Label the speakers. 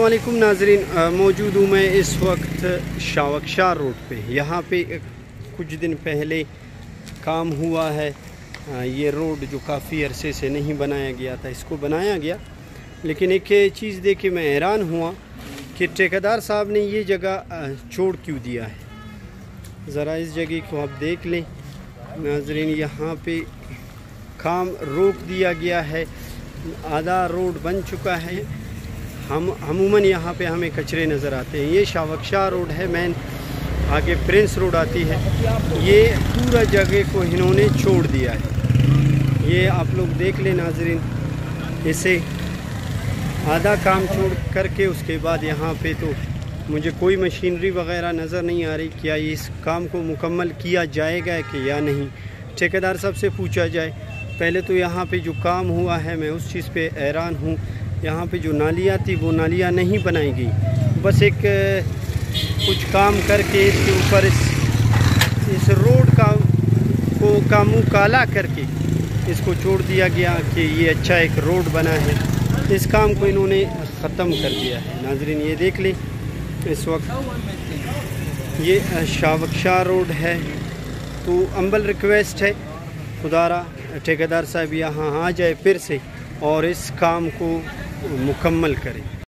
Speaker 1: अस्सलामुअलैकुम नाजरीन, मौजूद हूँ मैं इस वक्त शावकशाह रोड पे। यहाँ पे कुछ दिन पहले काम हुआ है। ये रोड जो काफ़ी अरसे से नहीं बनाया गया था, इसको बनाया गया। लेकिन एक चीज़ देख के मैं हैरान हुआ कि ठेकेदार साहब ने ये जगह छोड़ क्यों दिया है। ज़रा इस जगह को आप देख लें नाजरीन, यहाँ पे काम रोक दिया गया है। आधा रोड बन चुका है। हम अमूमन यहाँ पे हमें कचरे नज़र आते हैं। ये शावकशाह रोड है, मेन आगे प्रिंस रोड आती है। ये पूरा जगह को इन्होंने छोड़ दिया है। ये आप लोग देख लें नाजरीन, इसे आधा काम छोड़ करके उसके बाद यहाँ पे तो मुझे कोई मशीनरी वगैरह नज़र नहीं आ रही। क्या इस काम को मुकम्मल किया जाएगा कि या नहीं, ठेकेदार साहब से पूछा जाए। पहले तो यहाँ पे जो काम हुआ है मैं उस चीज़ पे हैरान हूँ। यहाँ पे जो नालियाँ थी वो नालियाँ नहीं बनाई गई, बस एक कुछ काम करके इसके ऊपर इस रोड का मुँह काला करके इसको छोड़ दिया गया कि ये अच्छा एक रोड बना है। इस काम को इन्होंने ख़त्म कर दिया है। नाजरीन ये देख लें, इस वक्त ये शावकशाह रोड है। तो अम्बल रिक्वेस्ट है खुदारा ठेकेदार साहब यहाँ आ जाए फिर से और इस काम को मुकम्मल करें।